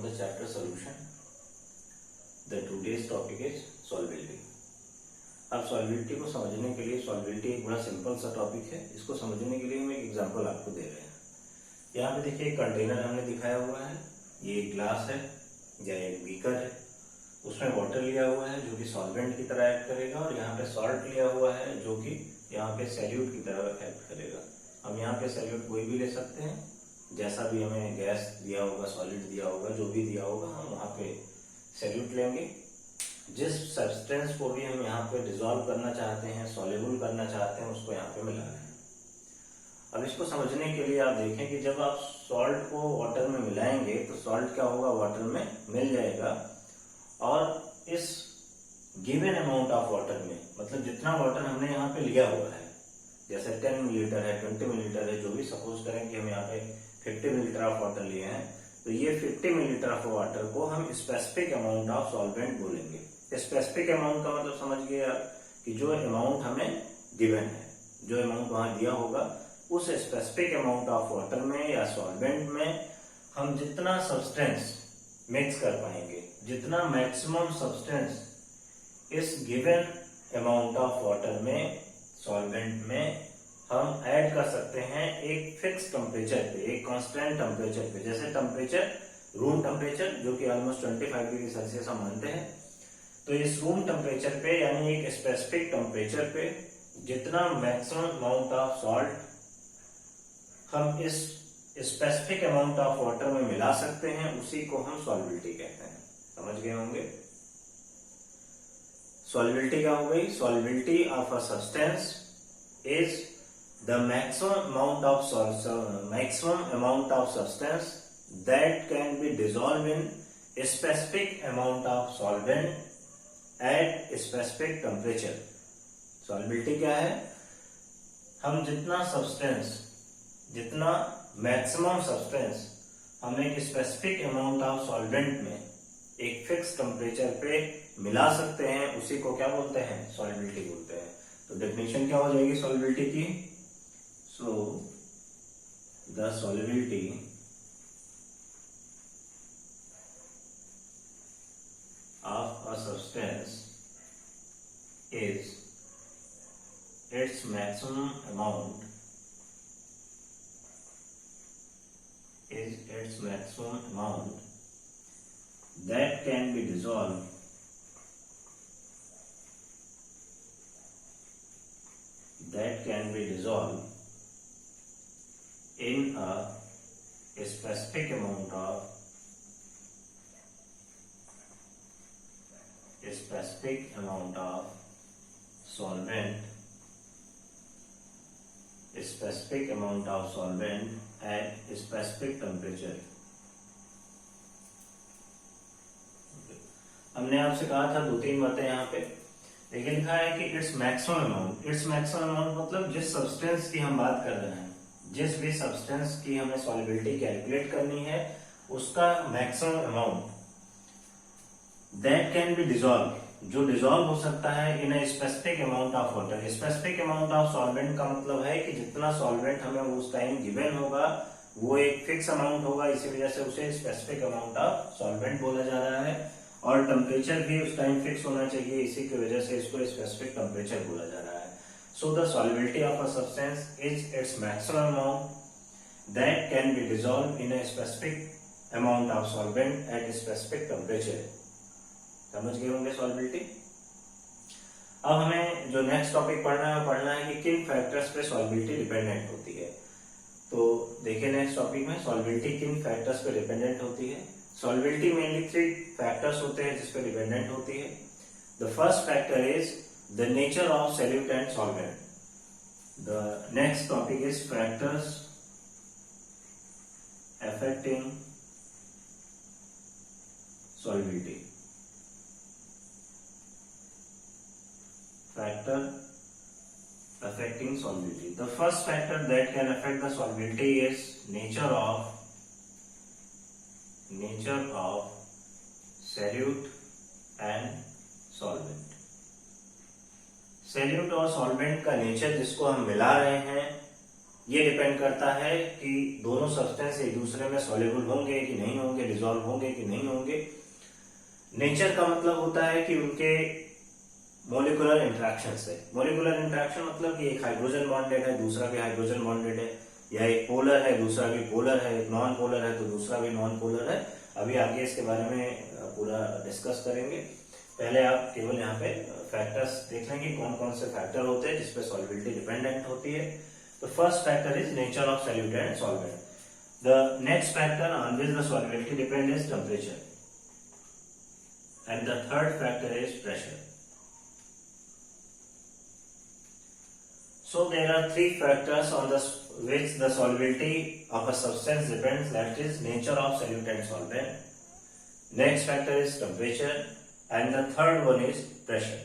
the chapter solution. The today's topic is solubility. अब solubility को समझने के लिए, सॉल्युबिलिटी एक बड़ा सिंपल सा टॉपिक है, इसको समझने के लिए हम एक एग्जांपल आपको दे रहे हैं। यहाँ पे देखिए एक कंटेनर हमने दिखाया हुआ है, ये एक ग्लास है या एक बीकर है, उसमें वाटर लिया हुआ है जो कि सॉल्वेंट की तरह एक्ट करेगा, और यहाँ पे सॉल्ट लिया हुआ है जो कि यहाँ पे सैल्यूट की तरह एक्ट करेगा। हम यहाँ पे सैल्यूट कोई भी ले सकते हैं, जैसा भी हमें गैस दिया होगा, सॉलिड दिया होगा, जो भी दिया होगा हम वहाँ पे सैल्यूट लेंगे। जिस सब्सटेंस को भी हम यहाँ पे डिसॉल्व करना चाहते हैं, सॉल्युबल करना चाहते हैं, उसको यहाँ पे मिला रहे हैं। अब इसको समझने के लिए आप देखें कि जब आप सॉल्ट को वाटर में मिलाएंगे तो सॉल्ट क्या होगा, वाटर में मिल जाएगा, और इस गिवन अमाउंट ऑफ वाटर में, मतलब जितना वाटर हमने यहाँ पे लिया हुआ है, जैसे 10 मिलीलीटर है, 20 मिलीलीटर है, जो भी सपोज करें कि हम यहाँ पे 50 मिलीलीटर ऑफ वाटर लिए हैं, तो ये 50 मिलीलीटर ऑफ वाटर को हम स्पेसिफिक अमाउंट ऑफ सॉल्वेंट बोलेंगे। स्पेसिफिक अमाउंट का मतलब समझ गए आप कि जो अमाउंट हमें गिवन है, जो अमाउंट वहां दिया होगा, उस स्पेसिफिक अमाउंट ऑफ वाटर में या सॉल्वेंट में हम जितना सब्सटेंस मिक्स कर पाएंगे, जितना मैक्सिमम सब्सटेंस इस गिवन अमाउंट ऑफ वाटर में, सॉल्वेंट में हम ऐड कर सकते हैं एक फिक्स टेम्परेचर पे, एक कांस्टेंट टेम्परेचर पे। जैसे टेम्परेचर, रूम टेम्परेचर जो कि ऑलमोस्ट 25 डिग्री सेल्सियस हम मानते हैं, तो इस रूम टेम्परेचर पे यानी एक स्पेसिफिक टेम्परेचर पे जितना मैक्सिमम अमाउंट ऑफ सॉल्ट हम इस स्पेसिफिक अमाउंट ऑफ वाटर में मिला सकते हैं, उसी को हम सॉल्युबिलिटी कहते हैं। समझ गए होंगे। सॉल्युबिलिटी क्या हो गई? Solubility of a substance is the maximum amount of substance that can be dissolved in a specific amount of solvent at a specific temperature. Solubility क्या है? हम जितना सब्सटेंस, जितना मैक्सिमम सब्सटेंस हम एक स्पेसिफिक अमाउंट ऑफ सॉल्वेंट में एक fix temperature पे मिला सकते हैं, उसी को क्या बोलते हैं? सॉल्युबिलिटी बोलते हैं। तो डेफिनेशन क्या हो जाएगी सॉल्युबिलिटी की? So the solubility of a substance is its maximum amount that can be dissolved in a specific amount of solvent, at a specific temperature. हमने आपसे कहा था 2-3 बातें यहाँ पे, लेकिन लिखा है कि its maximum amount. Its maximum amount मतलब जिस सब्सटेंस की हम बात कर रहे हैं, जिस भी सब्सटेंस की हमें सॉल्युबिलिटी कैलकुलेट करनी है, उसका maximum amount that can be dissolve, जो डिसॉल्व हो सकता है in a specific amount of water. Specific amount of solvent का मतलब है कि जितना सॉल्वेंट हमें उस टाइम गिवन होगा वो एक फिक्स अमाउंट होगा, इसी वजह से उसे स्पेसिफिक अमाउंट ऑफ सॉल्वेंट बोला जा रहा है, और टेम्परेचर भी उस टाइम फिक्स होना चाहिए, इसी की वजह से इसको स्पेसिफिक टेम्परेचर बोला जा रहा है। So the solubility of a substance is its maximum amount that can be dissolve in a specific amount of solvent eight a specific temperature. समझ गए होंगे सॉल्युबिलिटी। अब हमें जो नेक्स्ट टॉपिक पढ़ना है कि किन फैक्टर्स पे सॉल्युबिलिटी डिपेंडेंट होती है। तो देखिए नेक्स्ट टॉपिक में सॉल्युबिलिटी किन फैक्टर्स पे डिपेंडेंट होती है। सॉल्युबिलिटी मेनली 3 फैक्टर्स होते हैं जिस पे डिपेंडेंट होती है। The first factor is the nature of solute and solvent. The next topic is factors affecting solubility. Factor affecting solubility. The first factor that can affect the solubility is nature of solute and solvent. solute और solvent का nature जिसको हम मिला रहे हैं ये depend करता है कि दोनों सब्सटेंस एक दूसरे में सॉल्युबल होंगे कि नहीं होंगे, डिसॉल्व होंगे कि नहीं होंगे। नेचर का मतलब होता है कि उनके मोलिकुलर इंटरेक्शन से। मोलिकुलर इंटरेक्शन मतलब कि एक हाइड्रोजन बॉन्डेड है, दूसरा भी हाइड्रोजन बॉन्डेड है, या एक पोलर है दूसरा भी पोलर है, एक नॉन पोलर है तो दूसरा भी नॉन पोलर है। अभी आगे इसके बारे में पूरा डिस्कस करेंगे। पहले आप केवल यहाँ पे फैक्टर्स देख लेंगे कौन कौन से फैक्टर होते हैं जिसपे सॉल्युबिलिटी डिपेंडेंट होती है। The first factor is nature of solute and solvent. The next factor on which the solubility depends is temperature. And the third factor is pressure. So there are three factors on which the solubility of a substance depends, that is nature of solute and solvent. Next factor is temperature and the third one is pressure.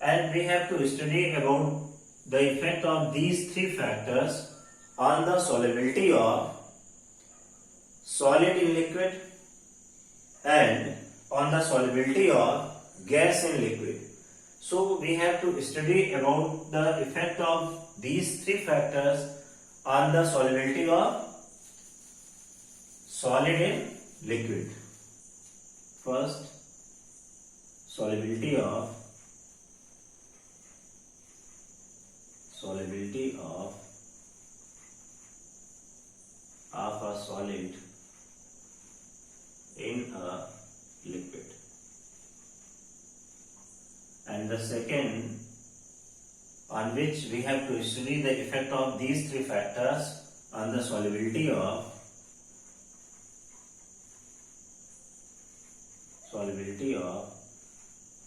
And we have to study about the effect of these three factors on the solubility of solid in liquid and on the solubility of gas in liquid. So we have to study about the effect of these three factors on the solubility of solid in liquid. First, solubility of a solid in a liquid. And the second, on which we have to study the effect of these three factors on the solubility of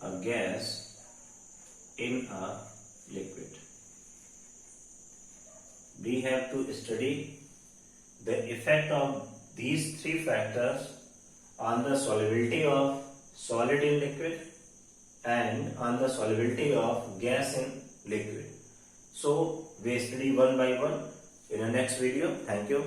a gas in a liquid. We have to study the effect of these three factors on the solubility of solid in liquid and on the solubility of gas in liquid. So we study one by one in the next video. Thank you.